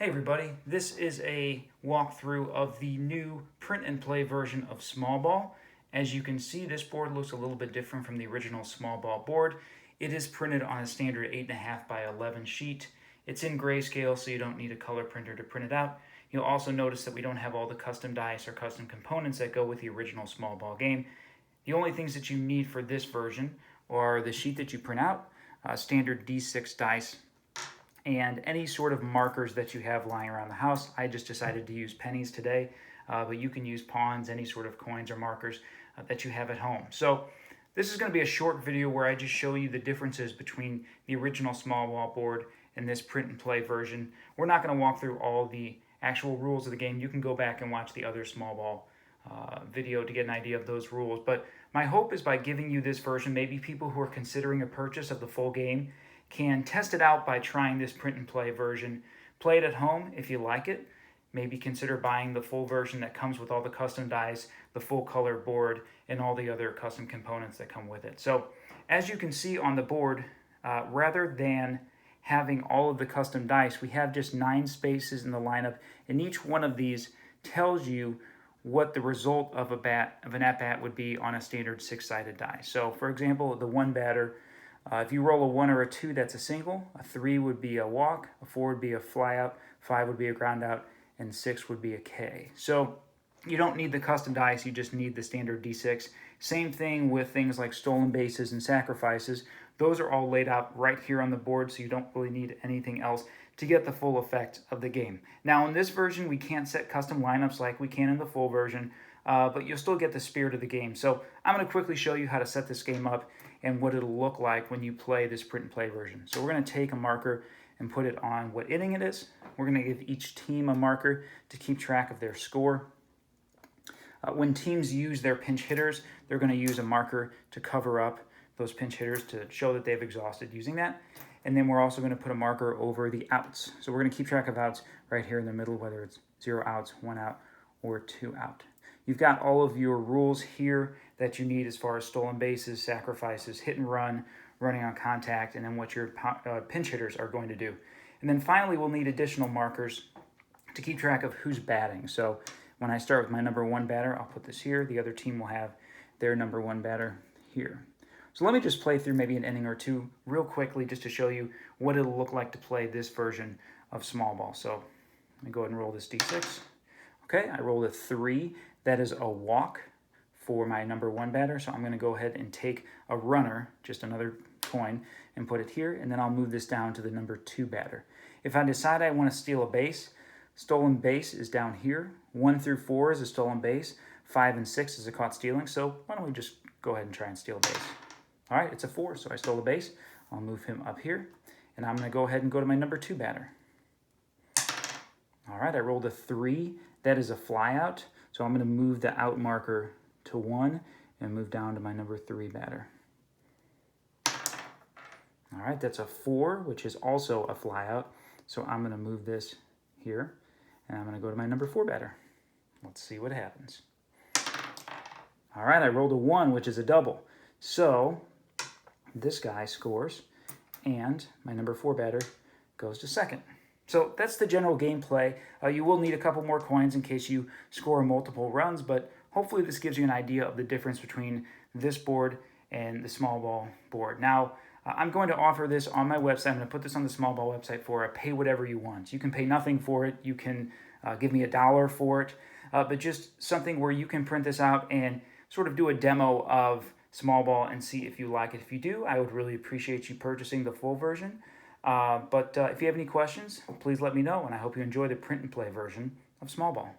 Hey everybody, this is a walkthrough of the new print and play version of Small Ball. As you can see, this board looks a little bit different from the original Small Ball board. It is printed on a standard 8.5 by 11 sheet. It's in grayscale, so you don't need a color printer to print it out. You'll also notice that we don't have all the custom dice or custom components that go with the original Small Ball game. The only things that you need for this version are the sheet that you print out, standard D6 dice, and any sort of markers that you have lying around the house. I just decided to use pennies today, but you can use pawns, any sort of coins or markers that you have at home. So this is going to be a short video where I just show you the differences between the original Small Ball board and this print and play version. We're not going to walk through all the actual rules of the game. You can go back and watch the other Small Ball video to get an idea of those rules. But my hope is by giving you this version, maybe people who are considering a purchase of the full game can test it out by trying this print and play version. Play it at home if you like it. Maybe consider buying the full version that comes with all the custom dice, the full color board, and all the other custom components that come with it. So as you can see on the board, rather than having all of the custom dice, we have just 9 spaces in the lineup, and each one of these tells you what the result of an at-bat would be on a standard 6-sided die. So for example, the one batter, if you roll a 1 or a 2, that's a single. A 3 would be a walk. A 4 would be a fly out. 5 would be a ground out. And 6 would be a K. So you don't need the custom dice. You just need the standard D6. Same thing with things like stolen bases and sacrifices. Those are all laid out right here on the board, so you don't really need anything else to get the full effect of the game. Now in this version, we can't set custom lineups like we can in the full version, but you'll still get the spirit of the game. So I'm going to quickly show you how to set this game up and what it'll look like when you play this print and play version. So we're going to take a marker and put it on what inning it is. We're going to give each team a marker to keep track of their score. When teams use their pinch hitters, they're going to use a marker to cover up those pinch hitters to show that they've exhausted using that. And then we're also going to put a marker over the outs. So we're going to keep track of outs right here in the middle, whether it's 0 outs, 1 out, or 2 out. You've got all of your rules here that you need as far as stolen bases, sacrifices, hit and run, running on contact, and then what your pinch hitters are going to do. And then finally, we'll need additional markers to keep track of who's batting. So when I start with my number 1 batter, I'll put this here. The other team will have their number 1 batter here. So let me just play through maybe an inning or two real quickly just to show you what it'll look like to play this version of Small Ball. So let me go ahead and roll this D6. Okay, I rolled a 3. That is a walk for my number 1 batter. So I'm going to go ahead and take a runner, just another coin, and put it here. And then I'll move this down to the number 2 batter. If I decide I want to steal a base, stolen base is down here. 1 through 4 is a stolen base. 5 and 6 is a caught stealing. So why don't we just go ahead and try and steal a base. All right, it's a 4, so I stole a base. I'll move him up here. And I'm going to go ahead and go to my number 2 batter. All right, I rolled a 3. That is a fly out. So I'm going to move the out marker to 1 and move down to my number 3 batter. All right, that's a 4, which is also a fly out. So I'm going to move this here, and I'm going to go to my number 4 batter. Let's see what happens. All right, I rolled a 1, which is a double. So this guy scores, and my number 4 batter goes to second. So that's the general gameplay. You will need a couple more coins in case you score multiple runs, but hopefully this gives you an idea of the difference between this board and the Small Ball board. Now, I'm going to offer this on my website. I'm going to put this on the Small Ball website for a pay whatever you want. You can pay nothing for it. You can give me $1 for it, but just something where you can print this out and sort of do a demo of Small Ball and see if you like it. If you do, I would really appreciate you purchasing the full version. But if you have any questions, please let me know, and I hope you enjoy the print and play version of Small Ball.